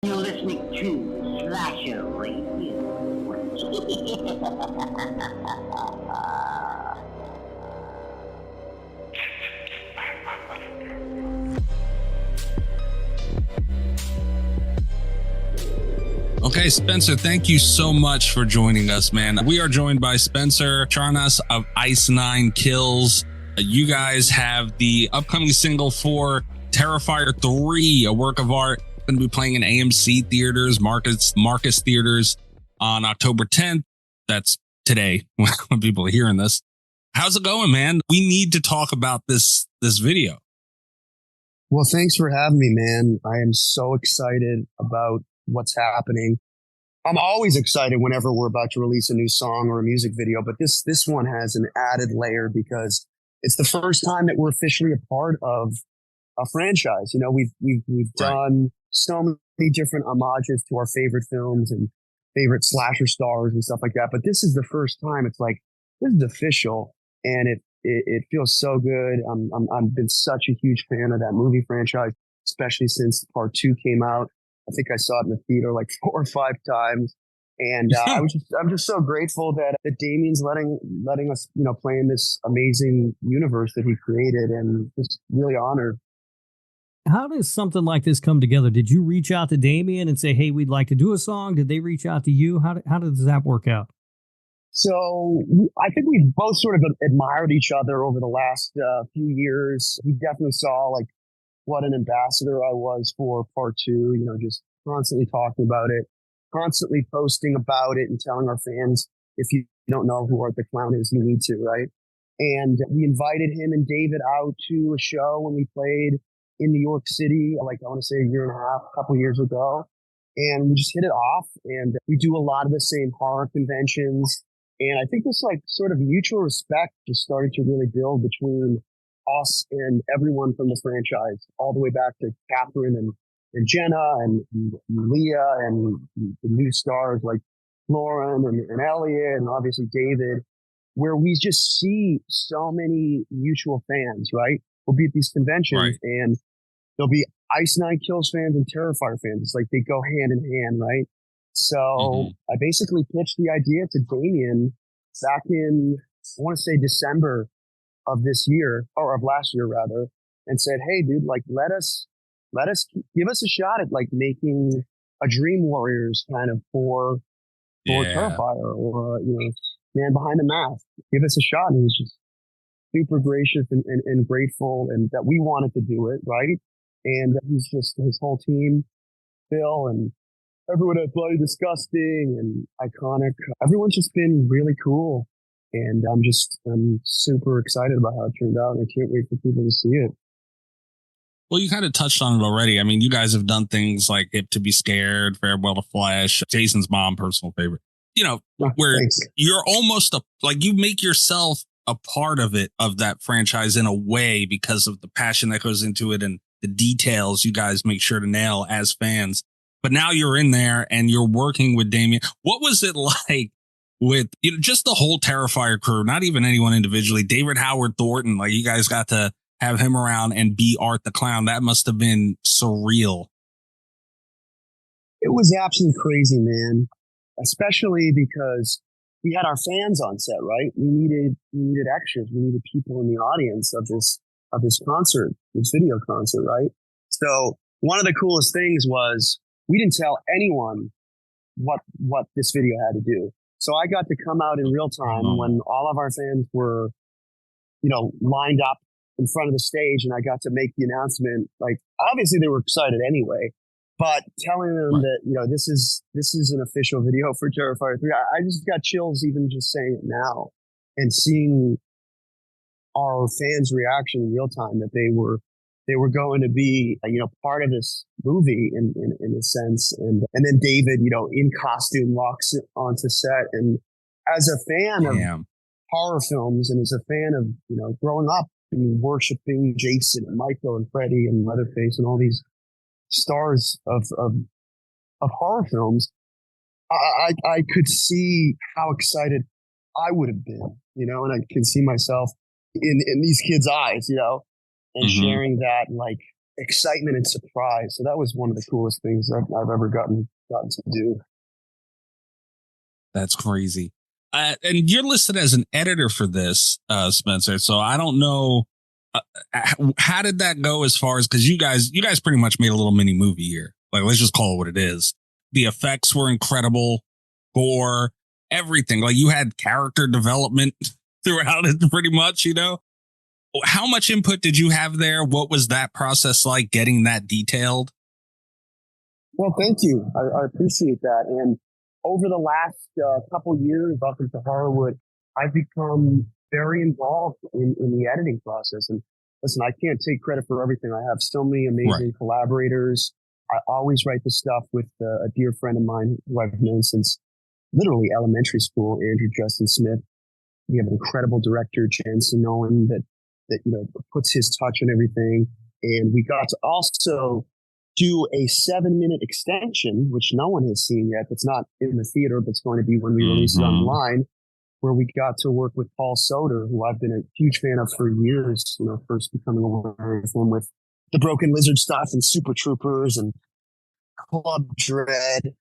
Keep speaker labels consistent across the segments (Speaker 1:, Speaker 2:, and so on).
Speaker 1: You're listening to Slasher Radio.
Speaker 2: Okay, Spencer, thank you so much for joining us, man. We are joined by Spencer CHARNAS of Ice 9 Kills. You guys have the upcoming single for Terrifier 3, a work of art. Going to be playing in AMC theaters, Marcus theaters on October 10th. That's today when people are hearing this. How's it going, man? We need to talk about this video.
Speaker 3: Well, thanks for having me, man. I am so excited about what's happening. I'm always excited whenever we're about to release a new song or a music video, but this one has an added layer because it's the first time that we're officially a part of a franchise. You know, we've done so many different homages to our favorite films and favorite slasher stars and stuff like that, but this is the first time it's like, this is official, and it feels so good. I've been such a huge fan of that movie franchise, especially since part 2 came out. I think I saw it in the theater like 4 or 5 times. And I'm just so grateful that Damien's letting us, you know, play in this amazing universe that he created, and just really honored.
Speaker 4: How does something like this come together? Did you reach out to Damien and say, hey, we'd like to do a song? Did they reach out to you? How does that work out?
Speaker 3: So I think we both sort of admired each other over the last few years. He definitely saw like what an ambassador I was for part 2, you know, just constantly talking about it, constantly posting about it and telling our fans, if you don't know who Art the Clown is, you need to, right? And we invited him and David out to a show when we played in New York City, like I want to say a year and a half, a couple years ago. And we just hit it off, and we do a lot of the same horror conventions. And I think this like sort of mutual respect just started to really build between us and everyone from the franchise, all the way back to Catherine and Jenna and Leah and the new stars like Lauren and Elliot and obviously David, where we just see so many mutual fans, right? We'll be at these conventions and there'll be Ice 9 Kills fans and Terrifier fans. It's like they go hand in hand, right? So I basically pitched the idea to Damien back in, I want to say December of this year, or of last year rather, and said, hey dude, like let us give us a shot at like making a Dream Warriors kind of for Terrifier, or you know, Man Behind the Mask. Give us a shot. And he was just super gracious and grateful, and that we wanted to do it, right? And he's just, his whole team, Phil and everyone at Bloody Disgusting and Iconic, everyone's just been really cool. And I'm super excited about how it turned out, and I can't wait for people to see it.
Speaker 2: Well, you kind of touched on it already. I mean, you guys have done things like Hip to Be Scared, Farewell to Flesh, Jason's Mom, personal favorite, you know, where you're almost like you make yourself a part of it, of that franchise in a way, because of the passion that goes into it and the details you guys make sure to nail as fans. But now you're in there and you're working with Damien. What was it like with, you know, just the whole Terrifier crew, not even anyone individually, David Howard Thornton, like you guys got to have him around and be Art the Clown? That must have been surreal.
Speaker 3: It was absolutely crazy, man. Especially because we had our fans on set, right? We needed extras. We needed people in the audience of this concert, this video concert, right? So one of the coolest things was we didn't tell anyone what this video had to do. So I got to come out in real time when all of our fans were, you know, lined up in front of the stage, and I got to make the announcement. Like, obviously they were excited anyway, but telling them that, you know, this is an official video for Terrifier 3. I just got chills even just saying it now, and seeing our fans' reaction in real time, that they were going to be, you know, part of this movie in a sense. And then David, you know, in costume walks onto set. And as a fan of horror films, and as a fan of, you know, growing up and worshiping Jason and Michael and Freddy and Leatherface and all these stars of horror films, I could see how excited I would have been, you know, and I can see myself in these kids' eyes, you know, and sharing that, like, excitement and surprise. So that was one of the coolest things I've ever gotten to do.
Speaker 2: That's crazy. And you're listed as an editor for this, Spencer. So I don't know, how did that go as far as, because you guys pretty much made a little mini movie here. Like, let's just call it what it is. The effects were incredible, gore, everything. Like, you had character development throughout it, pretty much. How much input did you have there? What was that process like, getting that detailed?
Speaker 3: Well, thank you. I appreciate that. And over the last couple years up into Hollywood, I've become very involved in the editing process. And listen, I can't take credit for everything. I have so many amazing collaborators. I always write the stuff with a dear friend of mine who I've known since literally elementary school, Andrew Justin Smith. We have an incredible director, Jensen Nolan, that puts his touch on everything. And we got to also do a 7-minute extension, which no one has seen yet. That's not in the theater, but it's going to be when we release it online, where we got to work with Paul Soter, who I've been a huge fan of for years, first becoming aware of him with the Broken Lizard stuff and Super Troopers and Club Dread.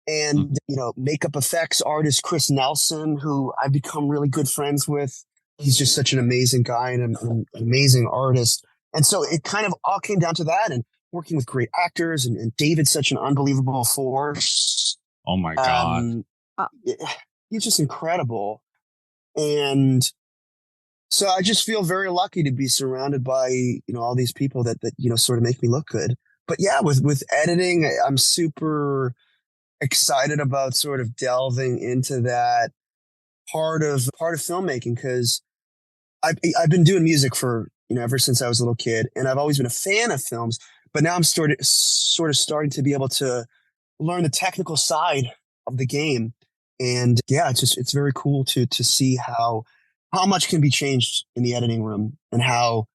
Speaker 3: And, makeup effects artist Chris Nelson, who I've become really good friends with. He's just such an amazing guy and an amazing artist. And so it kind of all came down to that, and working with great actors, and David's such an unbelievable force.
Speaker 2: Oh my God.
Speaker 3: He's just incredible. And so I just feel very lucky to be surrounded by, all these people that sort of make me look good. But yeah, with editing, I'm super excited about sort of delving into that part of filmmaking, because I've been doing music for, ever since I was a little kid, and I've always been a fan of films. But now I'm sort of starting to be able to learn the technical side of the game. And yeah, it's very cool to see how much can be changed in the editing room, and how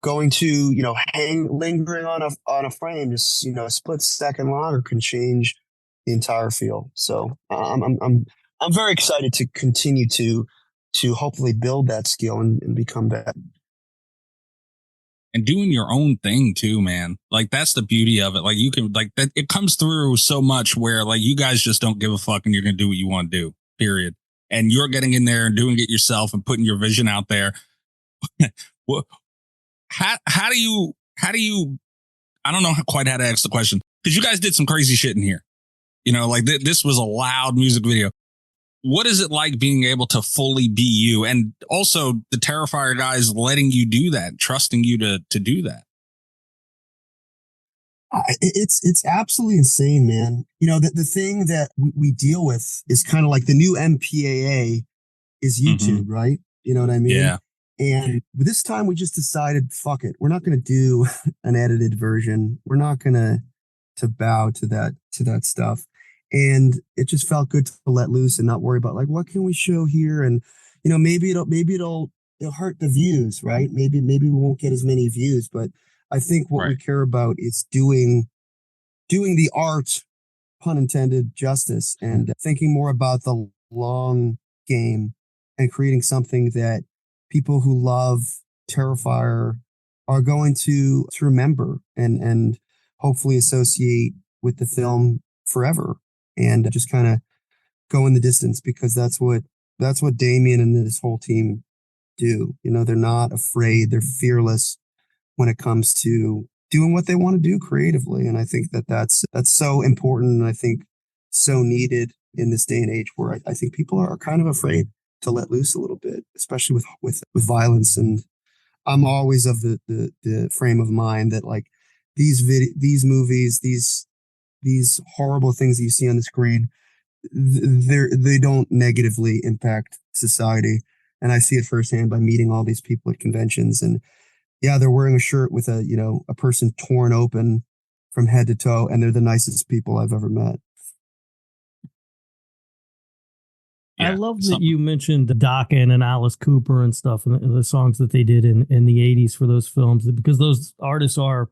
Speaker 3: going to, lingering on a frame, just, a split second longer can change the entire feel. So I'm very excited to continue to hopefully build that skill and become that.
Speaker 2: And doing your own thing too, man. Like, that's the beauty of it. Like, you can, like, that, it comes through so much where, like, you guys just don't give a fuck and you're going to do what you want to do, period. And you're getting in there and doing it yourself and putting your vision out there. Well, how do you, I don't know quite how to ask the question, because you guys did some crazy shit in here. Like, this was a loud music video. What is it like being able to fully be you? And also the Terrifier guys letting you do that, trusting you to do that.
Speaker 3: It's absolutely insane, man. The thing that we deal with is kind of like the new MPAA is YouTube, right? You know what I mean?
Speaker 2: Yeah.
Speaker 3: And this time we just decided, fuck it. We're not going to do an edited version. We're not going to bow to that stuff. And it just felt good to let loose and not worry about, like, what can we show here? And, maybe it'll hurt the views, right? Maybe we won't get as many views, but I think what we care about is doing the art, pun intended, justice, and thinking more about the long game and creating something that people who love Terrifier are going to remember and hopefully associate with the film forever. And just kind of go in the distance, because that's what Damien and this whole team do. They're not afraid. They're fearless when it comes to doing what they want to do creatively. And I think that's so important. And I think so needed in this day and age, where I think people are kind of afraid to let loose a little bit, especially with violence. And I'm always of the frame of mind that, like, these movies, these horrible things that you see on the screen, they don't negatively impact society. And I see it firsthand by meeting all these people at conventions. And yeah, they're wearing a shirt with a person torn open from head to toe, and they're the nicest people I've ever met.
Speaker 4: I love that you mentioned Dokken and Alice Cooper and stuff, and the songs that they did in the 80s for those films, because those artists are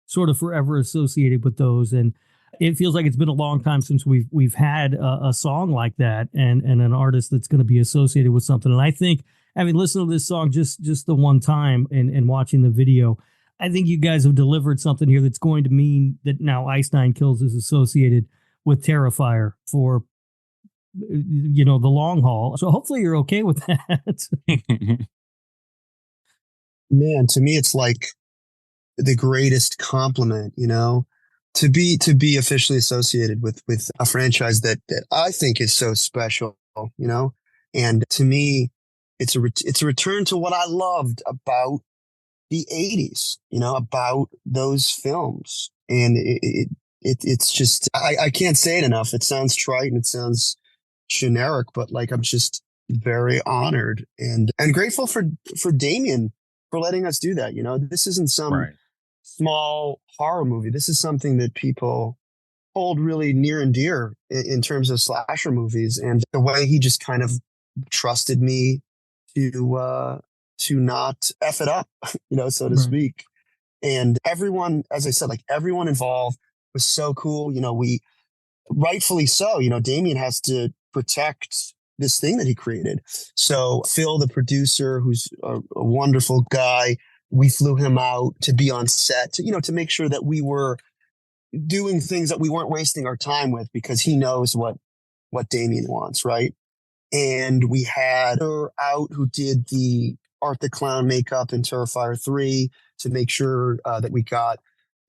Speaker 4: sort of forever associated with those. And it feels like it's been a long time since we've had a song like that and an artist that's going to be associated with something. And I think, having listened to this song just the one time and watching the video, I think you guys have delivered something here that's going to mean that now Ice Nine Kills is associated with Terrifier for, the long haul. So hopefully you're okay with that.
Speaker 3: Man, to me, it's like the greatest compliment, to be officially associated with a franchise that I think is so special, and to me, it's a return to what I loved about the 80s, about those films. And it's just, I can't say it enough. It sounds trite and it sounds generic, but like, I'm just very honored and grateful for Damien for letting us do that. This isn't some small horror movie. This is something that people hold really near and dear in terms of slasher movies, and the way he just kind of trusted me to not F it up, so to speak. And everyone, as I said, like everyone involved was so cool. We rightfully so, Damien has to protect this thing that he created. So Phil, the producer, who's a wonderful guy, we flew him out to be on set to make sure that we were doing things that we weren't wasting our time with, because he knows what Damien wants. Right. And we had her out who did the Art the Clown makeup in Terrifier 3 to make sure that we got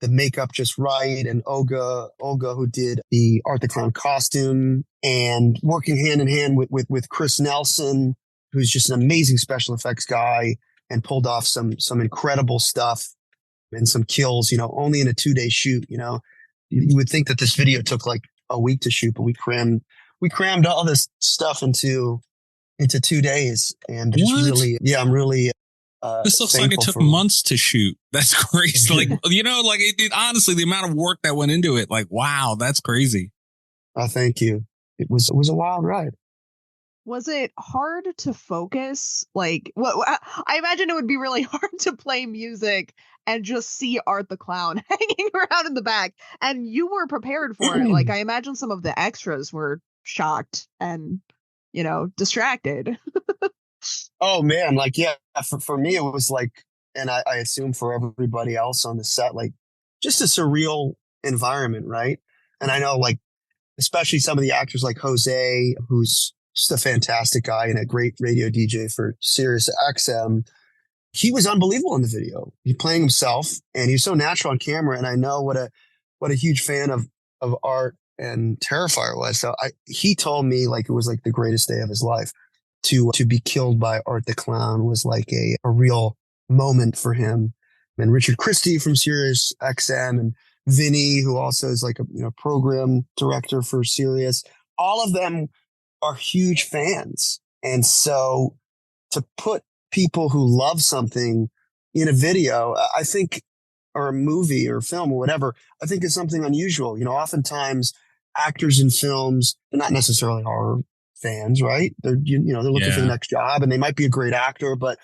Speaker 3: the makeup just right. And Olga, who did the Art the Clown costume, and working hand in hand with Chris Nelson, who's just an amazing special effects guy and pulled off some incredible stuff and some kills, only in a 2-day shoot. You would think that this video took like a week to shoot, but we crammed all this stuff into 2 days. And just really, I'm really,
Speaker 2: this looks like it took months to shoot. That's crazy. Like, honestly, the amount of work that went into it, like, wow, that's crazy.
Speaker 3: Oh, thank you. It was a wild ride.
Speaker 5: Was it hard to focus? Like, I imagine it would be really hard to play music and just see Art the Clown hanging around in the back. And you were prepared for it. Like, I imagine some of the extras were shocked and, distracted.
Speaker 3: Oh man, like, yeah, for me, it was like, and I assume for everybody else on the set, like just a surreal environment. Right. And I know, like, especially some of the actors like Jose, who's just a fantastic guy and a great radio DJ for Sirius XM. He was unbelievable in the video. He playing himself, and he's so natural on camera. And I know what a huge fan of Art and Terrifier was. So he told me like it was like the greatest day of his life. To be killed by Art the Clown was like a real moment for him. And Richard Christie from Sirius XM, and Vinny, who also is like a program director for Sirius. All of them are huge fans. And so to put people who love something in a video, I think, or a movie or film or whatever, I think is something unusual. Oftentimes actors in films, they're not necessarily horror fans, right? They're, they're looking for the next job, and they might be a great actor, but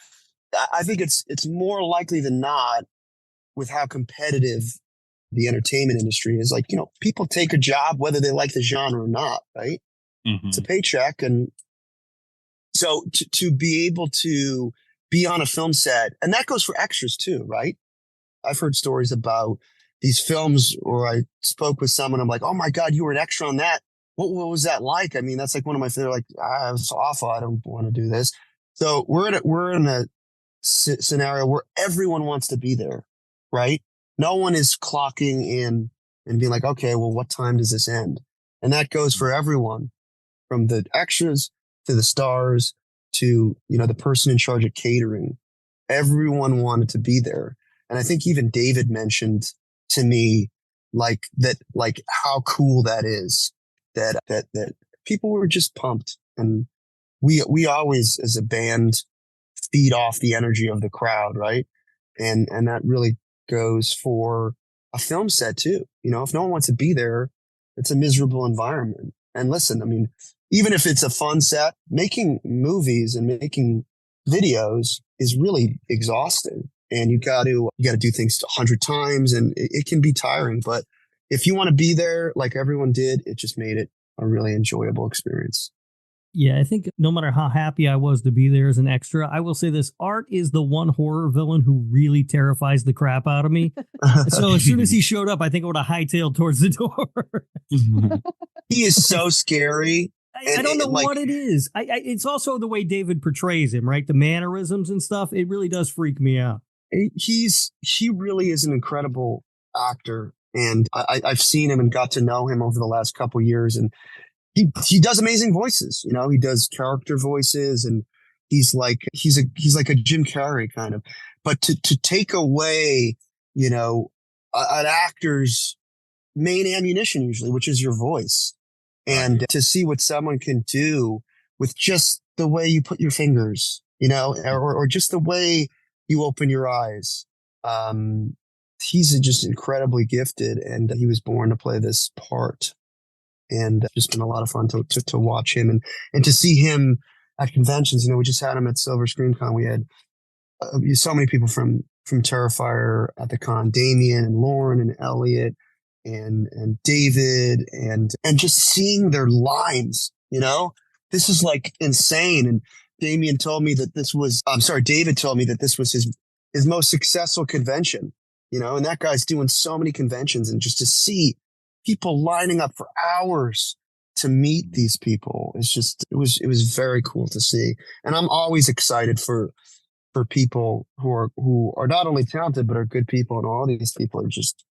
Speaker 3: I think it's more likely than not, with how competitive the entertainment industry is, like, people take a job whether they like the genre or not, right? Mm-hmm. It's a paycheck. And so to be able to be on a film set, and that goes for extras too, right? I've heard stories about these films where I spoke with someone, I'm like, oh my God, you were an extra on that. What was that like? I mean, that's like one of my favorite, like, it's awful. I don't want to do this. So we're in a scenario where everyone wants to be there, right? No one is clocking in and being like, okay, well, what time does this end? And that goes for everyone, from the extras to the stars to, the person in charge of catering. Everyone wanted to be there. And I think even David mentioned to me like how cool that is, that people were just pumped. And we always, as a band, feed off the energy of the crowd, right? And that really goes for a film set too. If no one wants to be there, it's a miserable environment. And listen, I mean, even if it's a fun set, making movies and making videos is really exhausting. And you got to do things 100 times, and it can be tiring. But if you want to be there like everyone did, it just made it a really enjoyable experience.
Speaker 4: Yeah, I think no matter how happy I was to be there as an extra, I will say this: Art is the one horror villain who really terrifies the crap out of me. So as soon as he showed up, I think I would have hightailed towards the door.
Speaker 3: He is so scary.
Speaker 4: I don't know what it is. It's also the way David portrays him, right? The mannerisms and stuff. It really does freak me out.
Speaker 3: He really is an incredible actor, and I've seen him and got to know him over the last couple of years, and he does amazing voices. You know, he does character voices, and he's like a Jim Carrey kind of. But to take away, you know, an actor's main ammunition usually, which is your voice, and to see what someone can do with just the way you put your fingers, you know, or just the way you open your eyes. He's just incredibly gifted, and he was born to play this part. And it's just been a lot of fun to watch him and to see him at conventions. You know, we just had him at Silver Screen Con. We had so many people from Terrifier at the con, Damien and Lauren and Elliot and David and just seeing their lines, you know, this is like insane. And David told me that this was his most successful convention, you know, and that guy's doing so many conventions, and just to see people lining up for hours to meet these people is just, it was very cool to see. And I'm always excited for people who are not only talented, but are good people. And all these people are just,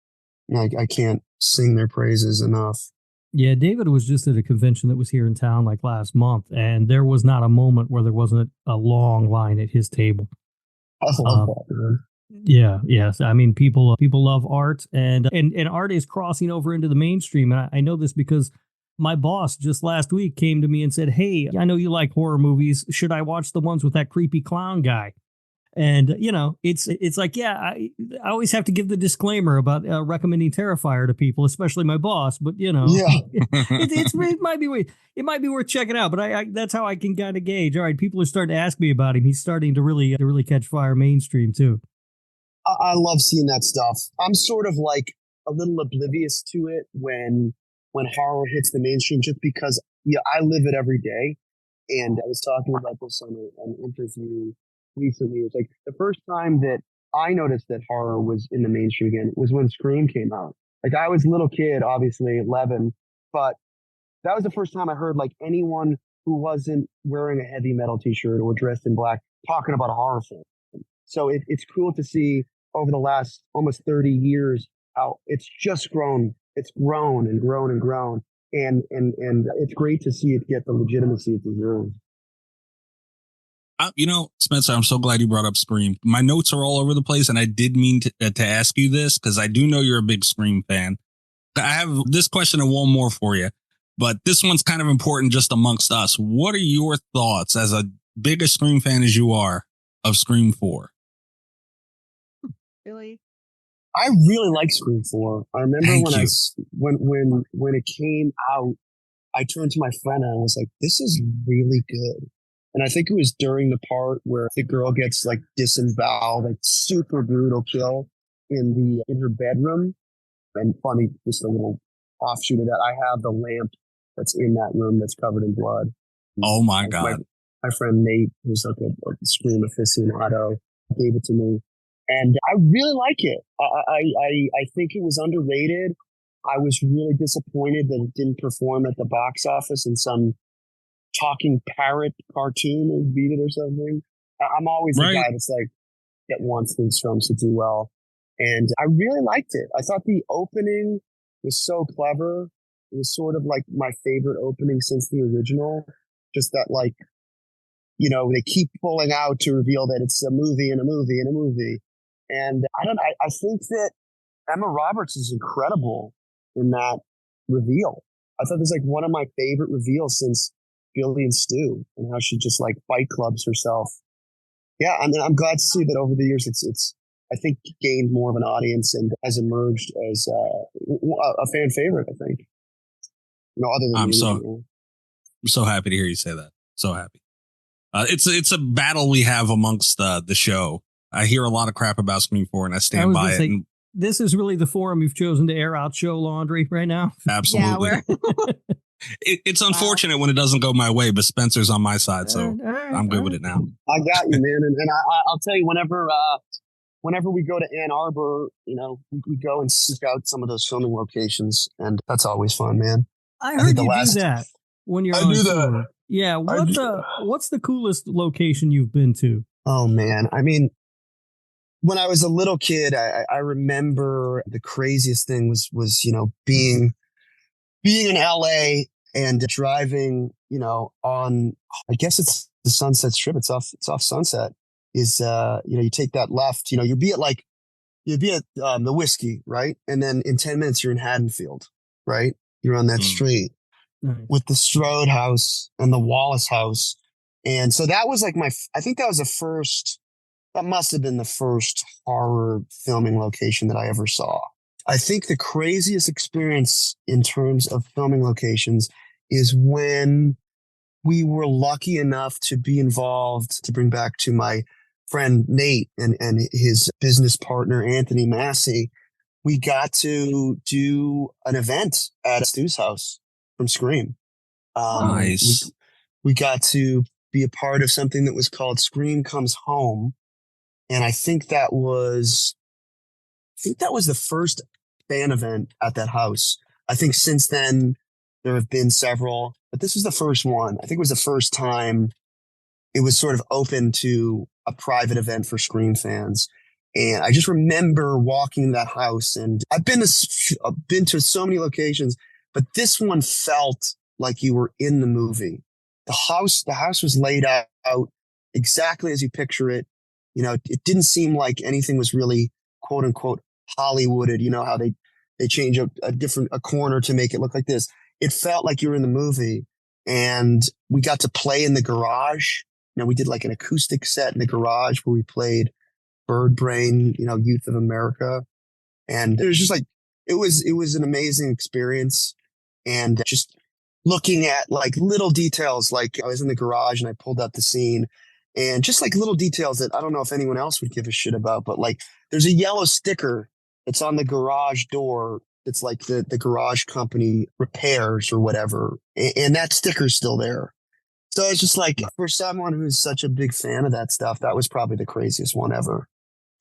Speaker 3: I can't sing their praises enough.
Speaker 4: Yeah, David was just at a convention that was here in town like last month, and there was not a moment where there wasn't a long line at his table.
Speaker 3: I love that, man.
Speaker 4: Yeah, yes. I mean, people love art, and art is crossing over into the mainstream. And I know this because my boss just last week came to me and said, "Hey, I know you like horror movies. Should I watch the ones with that creepy clown guy?" And, you know, it's like, yeah, I always have to give the disclaimer about recommending Terrifier to people, especially my boss. But, you know,
Speaker 3: yeah.
Speaker 4: it might be worth checking out. But that's how I can kind of gauge. All right, people are starting to ask me about him. He's starting to really catch fire mainstream, too.
Speaker 3: I love seeing that stuff. I'm sort of like a little oblivious to it when horror hits the mainstream, just because I live it every day. And I was talking about this on an interview recently. It's like the first time that I noticed that horror was in the mainstream again was when Scream came out. Like, I was a little kid, obviously 11, but that was the first time I heard like anyone who wasn't wearing a heavy metal t-shirt or dressed in black talking about a horror film. So it's cool to see over the last almost 30 years how it's just grown. It's grown and grown and grown. And it's great to see it get the legitimacy it deserves.
Speaker 2: You know, Spencer, I'm so glad you brought up Scream. My notes are all over the place, and I did mean to ask you this because I do know you're a big Scream fan. I have this question and one more for you, but this one's kind of important just amongst us. What are your thoughts, as a big a Scream fan as you are, of Scream 4?
Speaker 5: Really?
Speaker 3: I really like Scream 4. I remember when it came out, I turned to my friend and I was like, this is really good. And I think it was during the part where the girl gets like disemboweled, like super brutal kill in her bedroom. And funny, just a little offshoot of that, I have the lamp that's in that room that's covered in blood.
Speaker 2: Oh my God.
Speaker 3: My friend Nate, who's like a Scream aficionado, gave it to me. And I really like it. I think it was underrated. I was really disappointed that it didn't perform at the box office in some talking parrot cartoon or beat it or something. I'm always the guy that's like, that wants these films to do well. And I really liked it. I thought the opening was so clever. It was sort of like my favorite opening since the original. Just that, like, you know, they keep pulling out to reveal that it's a movie and a movie and a movie. And I think that Emma Roberts is incredible in that reveal. I thought it was like one of my favorite reveals since Billy and Stu, and how she just like Fight Clubs herself. Yeah, I mean, I'm glad to see that over the years it's I think gained more of an audience and has emerged as a fan favorite. I think. You know, other than
Speaker 2: I'm so happy to hear you say that. So happy. It's a battle we have amongst the show. I hear a lot of crap about Scream 4, and I stand by it.
Speaker 4: This is really the forum you've chosen to air out show laundry right now.
Speaker 2: Absolutely.
Speaker 5: Yeah,
Speaker 2: It's unfortunate when it doesn't go my way, but Spencer's on my side, so I'm good with it now.
Speaker 3: I got you, man. And I'll tell you, whenever we go to Ann Arbor, we go and seek out some of those filming locations, and that's always fun, man.
Speaker 4: I heard you do that when you're on tour. Yeah, what's the coolest location you've been to?
Speaker 3: Oh man, I mean, when I was a little kid, I remember the craziest thing was being in LA and driving, on, I guess it's the Sunset Strip. It's off Sunset. You take that left. You'd be at the Whiskey, right? And then in 10 minutes you're in Haddonfield, right? You're on that street with the Strode House and the Wallace House, and so that was like I think that was the first. That must have been the first horror filming location that I ever saw. I think the craziest experience in terms of filming locations is when we were lucky enough to be involved, to bring back to my friend Nate and his business partner, Anthony Massey. We got to do an event at Stu's house from Scream.
Speaker 2: Nice.
Speaker 3: We got to be a part of something that was called Scream Comes Home. And I think that was the first fan event at that house. I think since then there have been several, but this was the first one. I think it was the first time it was sort of open to a private event for Scream fans. And I just remember walking that house, and I've been to so many locations, but this one felt like you were in the movie. The house was laid out exactly as you picture it. It didn't seem like anything was really quote unquote Hollywooded. You know how they change a corner to make it look like this. It felt like you were in the movie, and we got to play in the garage. We did like an acoustic set in the garage where we played Bird Brain, Youth of America. And it was just like, it was an amazing experience. And just looking at like little details, like I was in the garage and I pulled out the scene, and just like little details that I don't know if anyone else would give a shit about, but like there's a yellow sticker that's on the garage door. It's like the garage company repairs or whatever. And that sticker's still there. So it's just like, for someone who's such a big fan of that stuff, that was probably the craziest one ever.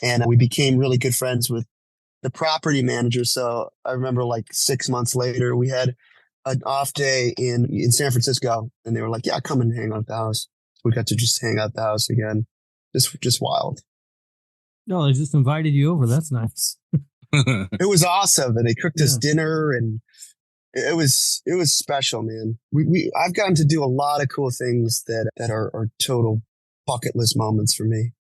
Speaker 3: And we became really good friends with the property manager. So I remember like 6 months later, we had an off day in San Francisco, and they were like, yeah, come and hang out at the house. We got to just hang out at the house again. Just wild.
Speaker 4: No, they just invited you over. That's nice.
Speaker 3: It was awesome. And they cooked us dinner, and it was special, man. I've gotten to do a lot of cool things that are total bucket list moments for me.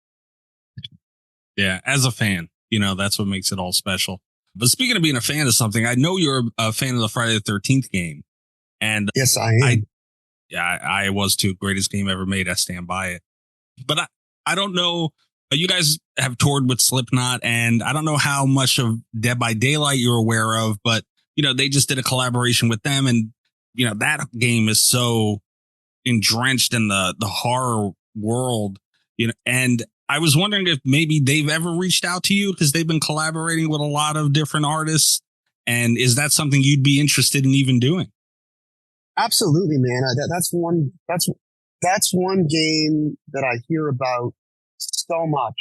Speaker 2: Yeah, as a fan, that's what makes it all special. But speaking of being a fan of something, I know you're a fan of the Friday the 13th game. And
Speaker 3: yes, I am.
Speaker 2: I was too. Greatest game ever made. I stand by it. But I don't know. You guys have toured with Slipknot, and I don't know how much of Dead by Daylight you're aware of, but they just did a collaboration with them, and that game is so entrenched in the horror world, and I was wondering if maybe they've ever reached out to you, because they've been collaborating with a lot of different artists, and is that something you'd be interested in even doing?
Speaker 3: Absolutely, man. That's one game that I hear about so much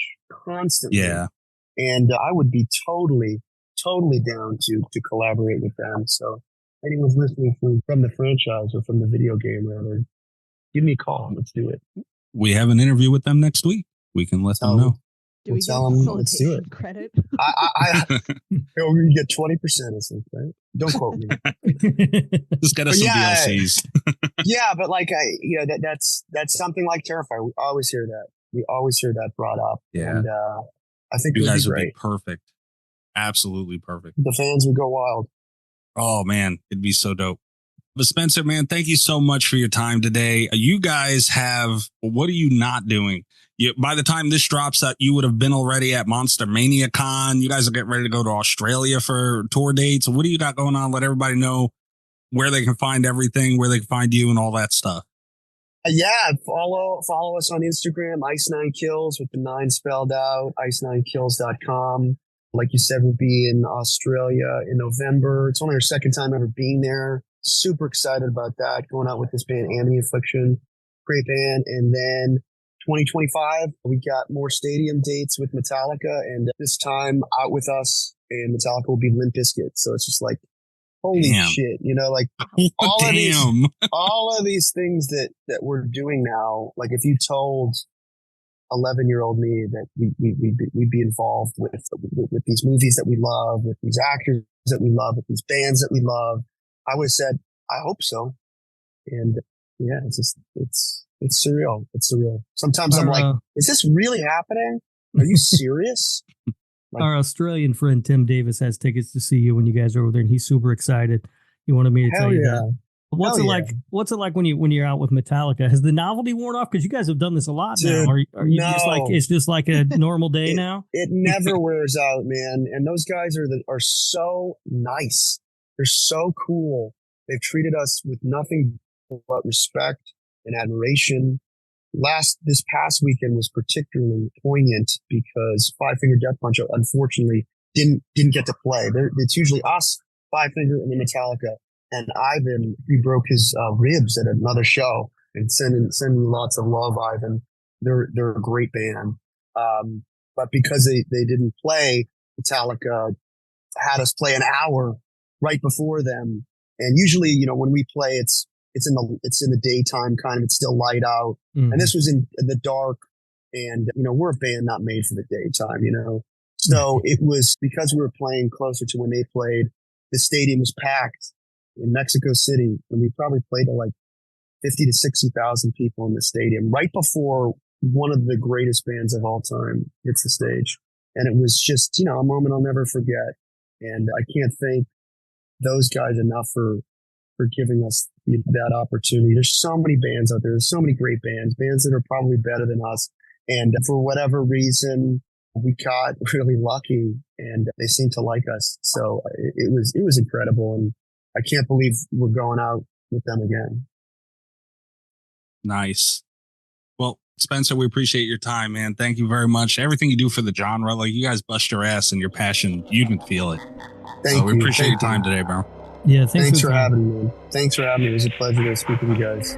Speaker 3: constantly.
Speaker 2: Yeah.
Speaker 3: And I would be totally down to collaborate with them. So anyone's listening from the franchise or from the video game, rather, give me a call. Let's do it.
Speaker 2: We have an interview with them next week. We can let them know.
Speaker 5: Do we
Speaker 3: tell them, let's do it.
Speaker 5: Credit?
Speaker 3: We get 20% or something, right? Don't quote me.
Speaker 2: Just get us some DLCs.
Speaker 3: Yeah, but like that's something like Terrifier. We always hear that brought up.
Speaker 2: Yeah.
Speaker 3: And I think
Speaker 2: you guys
Speaker 3: would
Speaker 2: would
Speaker 3: be
Speaker 2: be perfect. Absolutely perfect.
Speaker 3: The fans would go wild.
Speaker 2: Oh man, it'd be so dope. But Spencer, man, thank you so much for your time today. You guys what are you not doing? By the time this drops out, you would have been already at Monster Mania Con. You guys are getting ready to go to Australia for tour dates. What do you got going on? Let everybody know where they can find everything, where they can find you and all that stuff.
Speaker 3: Yeah, follow us on Instagram, Ice9Kills with the 9 spelled out, ice9kills.com. Like you said, we'll be in Australia in November. It's only our second time ever being there. super excited about that. Going out with this band, Amity Affliction, great band. And then 2025, we got more stadium dates with Metallica, and this time out with us and Metallica will be Limp Bizkit. So it's just like, holy shit, you know, like all of these things that we're doing now. Like if you told 11-year-old me that we'd be involved with these movies that we love, with these actors that we love, with these bands that we love, I would have said, I hope so. And yeah, it's surreal. It's surreal. Sometimes I'm like, is this really happening? Are you serious?
Speaker 4: Our Australian friend Tim Davis has tickets to see you when you guys are over there, and he's super excited. He wanted me to tell you that. What's it like? What's it like when you're out with Metallica? Has the novelty worn off? Because you guys have done this a lot now. Are you just like it's just like a normal day now?
Speaker 3: It never wears out, man. And those guys are so nice. They're so cool. They've treated us with nothing but respect and admiration. This past weekend was particularly poignant because Five Finger Death Punch unfortunately didn't get to play. It's usually us, Five Finger, and then Metallica. And Ivan, he broke his ribs at another show. And sending lots of love, Ivan. They're a great band. But because they didn't play, Metallica had us play an hour right before them. And usually, you know, when we play, it's in the daytime, kind of, it's still light out. And this was in the dark. And, you know, we're a band not made for the daytime, you know? So it was because we were playing closer to when they played, the stadium was packed in Mexico City. And we probably played to like 50 to 60,000 people in the stadium right before one of the greatest bands of all time hits the stage. And it was just, you know, a moment I'll never forget. And I can't thank those guys enough for giving us that opportunity. There's so many bands out there. There's so many great bands that are probably better than us. And for whatever reason, we got really lucky and they seemed to like us. So it was incredible. And I can't believe we're going out with them again.
Speaker 2: Nice. Well, Spencer, we appreciate your time, man. Thank you very much. Everything you do for the genre, like you guys bust your ass and your passion, you can feel it.
Speaker 3: Thank
Speaker 2: you. We appreciate your time today, bro.
Speaker 4: Yeah,
Speaker 3: thanks for having me, man. Thanks for having me. It was a pleasure to speak with you guys.